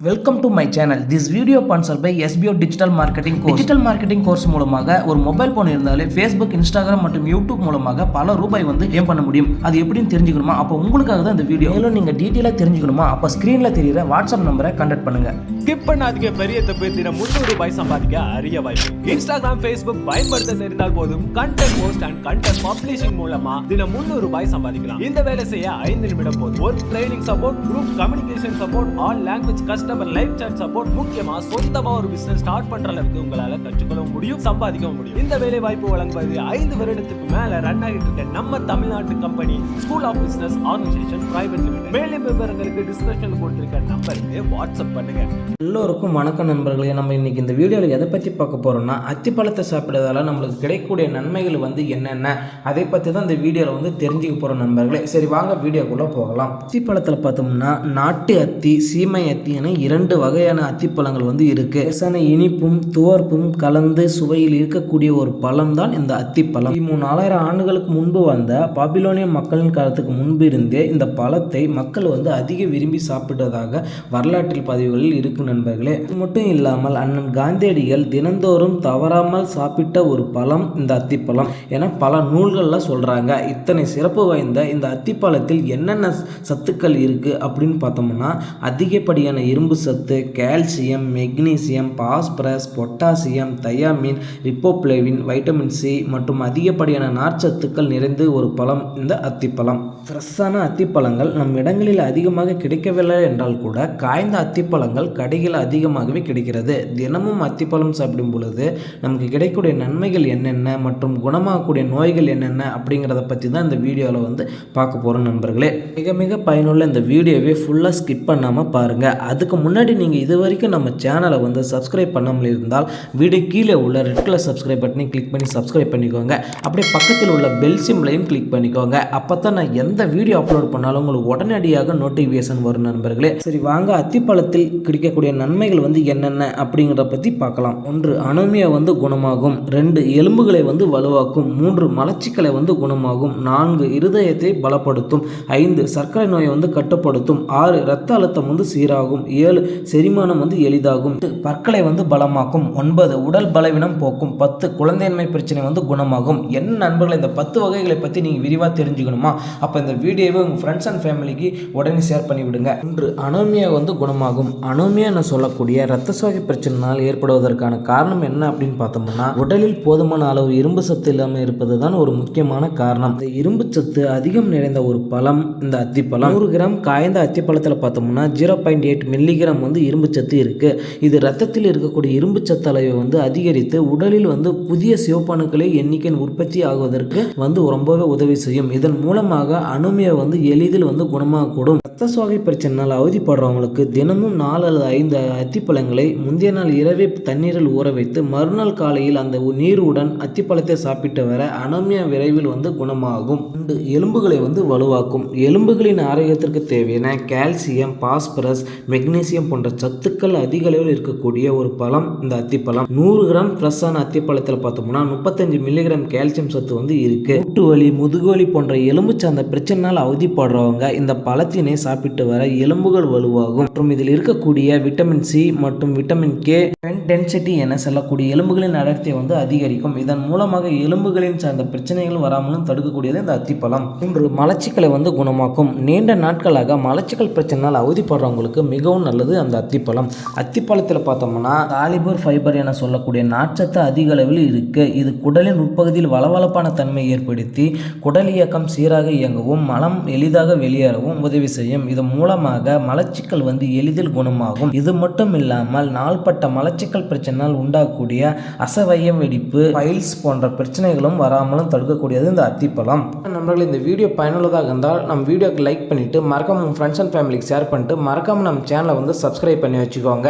Welcome to my channel. This video sponsored by SBO digital marketing course. Digital marketing course மூலமாக ஒரு mobile phone இருந்தாலே Facebook, Instagram மற்றும் YouTube மூலமாக பல ரூபாய் ஏம் பண்ண முடியும். அது எப்படின்னு தெரிஞ்சுக்கணுமா? அப்போ உங்களுக்காக தான் இந்த வீடியோ. மேலும் நீங்க டீட்டெயிலாக தெரிஞ்சுக்கணுமா? அப்போ ஸ்கிரீன்ல தெரியுற வாட்ஸ்அப் நம்பரை கான்டாக்ட் பண்ணுங்க. ஸ்கிப் பண்ணாதீங்க. பெரிய தப்பு. தினம் 300 ரூபாய் சம்பாதிக்க அரிய வாய்ப்பு. இன்ஸ்டாகிராம், ஃபேஸ்புக் பயன்படுத்த தெரிந்தால் போதும் content post and content publishing மூலமா தினம் 300 ரூபாய் சம்பாதிக்கலாம். இந்த வேலை செய்ய 5 நிமிடம் போதும். ஒரு training support, group communication support, all language customer live chat support, முக்கியமா சொந்தமா ஒரு பிசினஸ் ஸ்டார்ட் பண்ற அளவுக்கு உங்களால கற்றுக்கொள்ள முடியும், சம்பாதிக்க முடியும். இந்த வேலை வாய்ப்பு வழங்குவது 5 வருடத்துக்கு மேல ரன் ஆகிட்டு இருக்க நம்ம தமிழ்நாட்டு company school of business organisation private limited. மேலும் விவரங்களுக்கு டிஸ்கிரிப்ஷன்ல கொடுத்திருக்க நம்பருக்கு வாட்ஸ்அப் பண்ணுங்க. எல்லோருக்கும் வணக்கம் நண்பர்களே. நம்ம இன்னைக்கு இந்த வீடியோவில் எதை பற்றி பார்க்க போறோம்னா, அத்திப்பழத்தை சாப்பிடுறதால நம்மளுக்கு கிடைக்கக்கூடிய நன்மைகள் என்னென்ன, அதை பற்றி தான் இந்த வீடியோவில் தெரிஞ்சுக்க போகிறோம் நண்பர்களே. சரி வாங்க வீடியோக்குள்ளே போகலாம். அத்திப்பழத்தில் பார்த்தோம்னா நாட்டு அத்தி, சீமை அத்தி என 2 வகையான அத்திப்பழங்கள் இருக்கு. லேசான இனிப்பும் துவர்ப்பும் கலந்து சுவையில் இருக்கக்கூடிய ஒரு பழம் தான் இந்த அத்திப்பழம். 4000 ஆண்டுகளுக்கு முன்பு வந்த பாபிலோனிய மக்களின் காலத்துக்கு முன்பு இருந்தே இந்த பழத்தை மக்கள் அதிக விரும்பி சாப்பிட்டதாக வரலாற்றில் பதிவுகளில் இருக்கு நண்பர்களே. இது மட்டும் இல்லாமல் அண்ணன் காந்தியடிகள் தினந்தோறும் தவறாமல் சாப்பிட்ட ஒரு பழம் இந்த அத்திப்பழம் என பல நூல்கள்ல சொல்றாங்க. இத்தனை சிறப்பு வாய்ந்த இந்த அத்திப்பழத்தில் என்னென்ன சத்துக்கள் இருக்கு அப்படின்னு பார்த்தோம்னா, அதிகப்படியான இரும்பு சத்து, calcium, magnesium, phosphorus, potassium, thiamine, riboflavin, vitamin C மற்றும் அதிகப்படியான நார்ச்சத்துக்கள் நிறைந்து ஒரு பழம் இந்த அத்திப்பழம். ஃப்ரெஷ்ஷான அத்திப்பழங்கள் நம் இடங்களில் அதிகமாக கிடைக்கவில்லை என்றால் கூட காய்ந்த அத்திப்பழங்கள் கடையில் அதிகமாகவே கிடைக்கிறது. தினமும் அத்திப்பழம் சாப்பிடும் பொழுது நமக்கு கிடைக்கக்கூடிய நன்மைகள் என்னென்ன மற்றும் குணமாகக்கூடிய நோய்கள் என்னென்ன அப்படிங்கிறத பற்றி தான் இந்த வீடியோவில் பார்க்க போகிறோம் நண்பர்களே. மிக மிக பயனுள்ள இந்த வீடியோவை ஃபுல்லாக ஸ்கிப் பண்ணாமல் பாருங்கள். அதுக்கு முன்னாடி நீங்கள் இது வரைக்கும் நம்ம சேனலை சப்ஸ்கிரைப் பண்ணாமல் இருந்தால் வீடியோ கீழே உள்ள ரெட் கலர் சப்ஸ்கிரைப் பட்டனை கிளிக் பண்ணி சப்ஸ்கிரைப் பண்ணிக்கோங்க. அப்படியே பக்கத்தில் உள்ள பெல் சிம்லையும் கிளிக் பண்ணிக்கோங்க. அப்போ தான் நான் எந்த வீடியோ அப்லோட் பண்ணாலும் உங்களுக்கு உடனடியாக நோட்டிஃபிகேஷன் வரும் நண்பர்களே. சரி வாங்க அத்திப்பழத்தில் கிடைக்கக்கூடிய நன்மைகள் என்னென்ன அப்படிங்கிறத பற்றி பார்க்கலாம். 1 அனோமியா குணமாகும். 2 எலும்புகளை வலுவாக்கும். 3 மலச்சிக்கலை குணமாகும். 4 இருதயத்தை பலப்படுத்தும். 5 சர்க்கரை நோயை கட்டுப்படுத்தும். 6 இரத்த அழுத்தம் சீராகும். 7 செரிமானம் எளிதாகும். 8 பற்களை பலமாக்கும். 9 உடல் பலவீனம் போக்கும். 10 குழந்தையின்மை பிரச்சனை குணமாகும். என்ன நண்பர்கள், இந்த 10 வகைகளை பற்றி நீங்கள் விரிவாக தெரிஞ்சுக்கணுமா? அப்போ இந்த வீடியோவை உங்கள் ஃப்ரெண்ட்ஸ் அண்ட் ஃபேமிலிக்கு உடனே ஷேர் பண்ணி விடுங்க. 1 அனோமியா குணமாகும். அனோமியா சொல்லக்கூடிய இரத்த சோகை பிரச்சனையால் ஏற்படுவதற்கான காரணம் என்ன அப்படின்னு பார்த்தோம்னா, உடலில் போதுமான அளவு இரும்பு சத்து இல்லாமல் இருப்பது தான் ஒரு முக்கியமான காரணம். இந்த இரும்பு சத்து அதிகம் நிறைந்த ஒரு பழம் இந்த அத்திப்பழம். 100 கிராம் காய்ந்த அத்திப்பழத்தில் பார்த்தோம்னா 0.8 மில்லிகிராம் இரும்பு சத்து இருக்கு. இது ரத்தத்தில் இருக்கக்கூடிய இரும்பு சத்து அளவை அதிகரித்து உடலில் புதிய சிவப்பணுக்களை எண்ணிக்கை உற்பத்தி ஆகுவதற்கு ரொம்பவே உதவி செய்யும். இதன் மூலமாக அனோமியா எளிதில் குணமாகக்கூடும். இரத்த சோகை பிரச்சனையால் அவதிப்படுறவங்களுக்கு தினமும் 4 அல்லது 5 அத்திப்பழங்களை முந்தைய நாள் இரவே தண்ணீரில் ஊற வைத்து மறுநாள் காலையில் அந்த நீருடன் அத்திப்பழத்தை சாப்பிட்டு வர அனோமியா விரைவில் குணமாகும். 2 எலும்புகளை வலுவாக்கும். எலும்புகளின் ஆரோக்கியத்திற்கு தேவையான கால்சியம், பாஸ்பரஸ், மெக்னீசியம் போன்ற சத்துக்கள் அதிக அளவில் இருக்கக்கூடிய ஒரு பழம் இந்த அத்திப்பழம். 100 கிராம் ஃப்ரெஷ்ஷான அத்திப்பழத்தில் பார்த்தோம்னா 35 மில்லிகிராம் கால்சியம் சத்து இருக்கு. மூட்டு வலி, முதுகுவலி போன்ற எலும்பு சார்ந்த பிரச்சனையால் அவதிப்படுறவங்க இந்த பழத்தினை சாப்பிட்டு வர எலும்புகள் வலுவாகும். மற்றும் இதில் இருக்கக்கூடிய விட்டமின் சி மற்றும் விட்டமின் கே டென்சிட்டி என சொல்லக்கூடிய எலும்புகளின் அடர்த்தியை அதிகரிக்கும். இதன் மூலமாக எலும்புகளின் சார்ந்த பிரச்சனைகள் வராமலும் தடுக்கக்கூடியது இந்த அத்திப்பழம். 3 மலச்சிக்கலை குணமாக்கும். நீண்ட நாட்களாக மலச்சிக்கல் பிரச்சனையால் அவதிப்படுறவங்களுக்கு மிகவும் நல்லது அந்த அத்திப்பழம். அத்திப்பழத்தில் பார்த்தோம்னா சாலிபர் ஃபைபர் என சொல்லக்கூடிய நார்ச்சத்து அதிக அளவில் இருக்கு. இது குடலின் உட்பகுதியில் வளவளப்பான தன்மை ஏற்படுத்தி குடல் இயக்கம் சீராக இயங்கவும் மலம் எளிதாக வெளியேறவும் உதவி செய்யும். இதன் மூலமாக மலச்சிக்கல் எளிதில் குணமாகும். இது மட்டும் இல்லாமல் நாள்பட்ட மலச்சிக்கல் பிரச்சனையால் உண்டாகக்கூடிய அசவயம் வெடிப்பு, பைல்ஸ் போன்ற பிரச்சனைகளும் வராமலும் தடுக்கக்கூடியது இந்த அத்திப்பழம். நண்பர்கள், இந்த வீடியோ பயனுள்ளதாக இருந்தால் நம்ம வீடியோக்கு லைக் பண்ணிட்டு மறக்காம உங்கள் ஃப்ரெண்ட்ஸ் அண்ட் ஃபேமிலிக்கு ஷேர் பண்ணிட்டு மறக்காம நம்ம சேனலை சப்ஸ்கிரைப் பண்ணி வச்சுக்கோங்க.